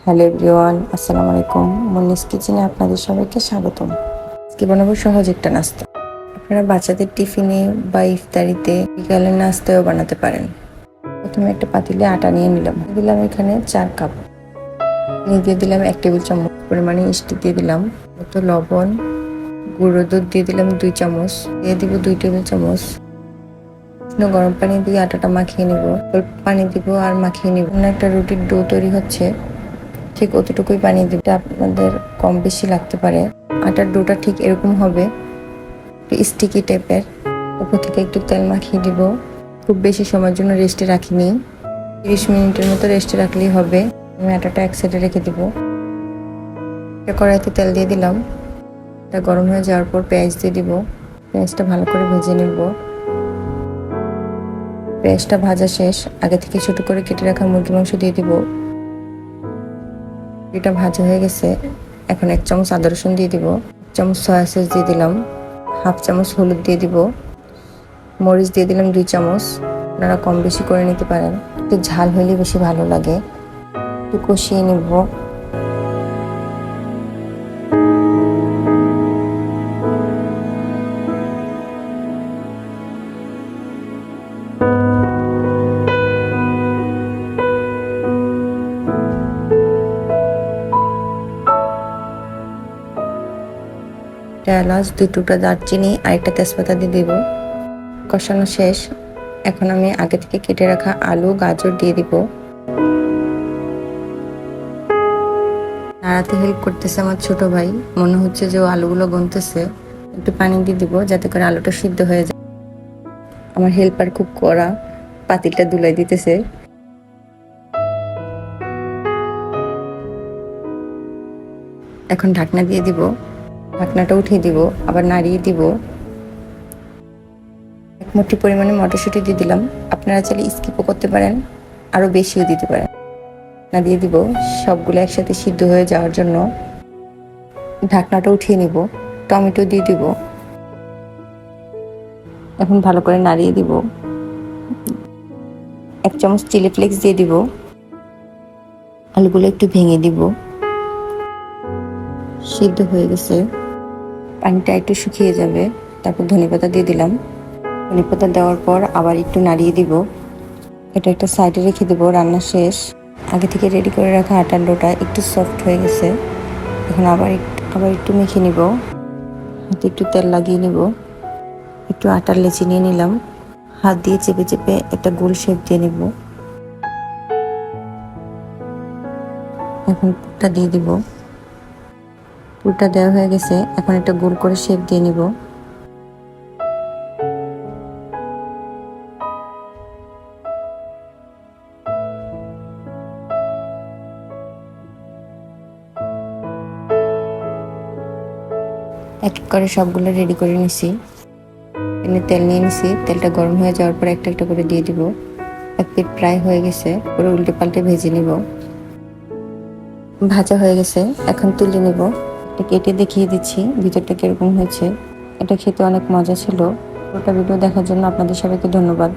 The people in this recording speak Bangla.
হ্যালো এভরিওয়ান, আসসালামু আলাইকুম। মুন্নিস কিচেনে আপনাদের সবাইকে স্বাগতম। আজকে বানাবো সহজ একটা নাস্তা। আপনারা বাচ্চাদের টিফিনে বা ইফতারিতে, বিকালের নাস্তায়ও বানাতে পারেন। প্রথমে একটা পাতিলে আটা নিয়ে দিলাম এখানে 4 কাপ। দিয়ে দিলাম 1 টেবিল চামচ পরিমাণে ইস্টি দিয়ে দিলাম, মতো লবণ, গুঁড়ো দুধ দিয়ে দিলাম 2 চামচ, দিয়ে দিব 2 টেবিল চামচ গরম পানি দিয়ে আটাটা মাখিয়ে নিব। অল্প পানি দিব আর মাখিয়ে নিব। একটা রুটির ডো তৈরি হচ্ছে, ঠিক অতটুকুই পানি দিতে আপনাদের কম বেশি লাগতে পারে। আটার ডোটা ঠিক এরকম হবে, স্টিকি টাইপের। উপর থেকে একটু তেল মাখিয়ে দিব। খুব বেশি সময়ের জন্য রেস্টে রাখিনি, 30 মিনিটের মতো রেস্টে রাখলেই হবে। আমি আটাটা এক সাইডে রেখে দিব। কড়াইতে তেল দিয়ে দিলাম। এটা গরম হয়ে যাওয়ার পর পেঁয়াজ দিয়ে দিব। পেঁয়াজটা ভালো করে ভেজে নেব। পেঁয়াজটা ভাজা শেষ, আগে থেকে ছোট করে কেটে রাখা মুরগি মাংস দিয়ে দিব। এটা ভাজা হয়ে গেছে। এখন 1 চামচ আদা রসুন দিয়ে দিব, 1 চামচ সয়া সস দিয়ে দিলাম, হাফ চামচ হলুদ দিয়ে দিব, মরিচ দিয়ে দিলাম 2 চামচ। আপনারা কম বেশি করে নিতে পারেন, একটু ঝাল হলে বেশি ভালো লাগে। একটু কষিয়ে নিব। এলাচ, 2 টুকরা দারচিনি আর একটা তেজপাতা দিয়ে দিব। কষানো শেষ। এখন আমি আগে থেকে কেটে রাখা আলু, গাজর দিয়ে দিব। নাড়াতে হেল্প করতেছে আমার ছোট ভাই, মনে হচ্ছে যে ও আলুগুলো গুনতেছে। একটু পানি দিয়ে দিব যাতে করে আলুটা সিদ্ধ হয়ে যায়। আমার হেল্পার খুব কড়া, পাতিলটা দুলাই দিতেছে। এখন ঢাকনা দিয়ে দিব। ঢাকনাটা উঠিয়ে দিব, আবার নাড়িয়ে দিব। 1 মুঠি পরিমাণে মটরশুঁটি দিয়ে দিলাম। আপনারা চাইলে স্কিপও করতে পারেন, আরও বেশিও দিতে পারেন। না দিয়ে দিব সবগুলো একসাথে সিদ্ধ হয়ে যাওয়ার জন্য। ঢাকনাটা উঠিয়ে নিব। টমেটো দিয়ে দিব। এখন ভালো করে নাড়িয়ে দিব। 1 চামচ চিলি ফ্লেক্স দিয়ে দিব। আলুগুলো একটু ভেঙে দিব। সিদ্ধ হয়ে গেছে, পানিটা একটু শুকিয়ে যাবে। তারপর ধনেপাতা দিয়ে দিলাম। ধনেপাতা দেওয়ার পর আবার একটু নাড়িয়ে দিব। এটা একটা সাইডে রেখে দেবো। রান্না শেষ। আগে থেকে রেডি করে রাখা আটার ডোটা একটু সফট হয়ে গেছে। এখন আবার একটু মেখে নিব। হাতে একটু তেল লাগিয়ে নিব। একটু আটার লেচি নিয়ে নিলাম। হাত দিয়ে চেপে চেপে একটা গোল শেপ দিয়ে নিব। এখন পুরটা দিয়ে দিব। পুরটা দেওয়া হয়ে গেছে। এখন একটা গোল করে শেপ দিয়ে নিব। এক এক করে সবগুলো রেডি করে নিছি। তেল নিয়ে নিছি। তেলটা গরম হয়ে যাওয়ার পর একটা একটা করে দিয়ে দিব। এক পিঠ প্রায় হয়ে গেছে, পুরো উল্টে পাল্টে ভেজে নিব। ভাজা হয়ে গেছে, এখন তুলে নিব। এটা কেটে দেখিয়ে দিচ্ছি ভিতরটা কিরকম হয়েছে। এটা খেতে অনেক মজা ছিল। পুরোটা ভিডিও দেখার জন্য আপনাদের সবাইকে ধন্যবাদ।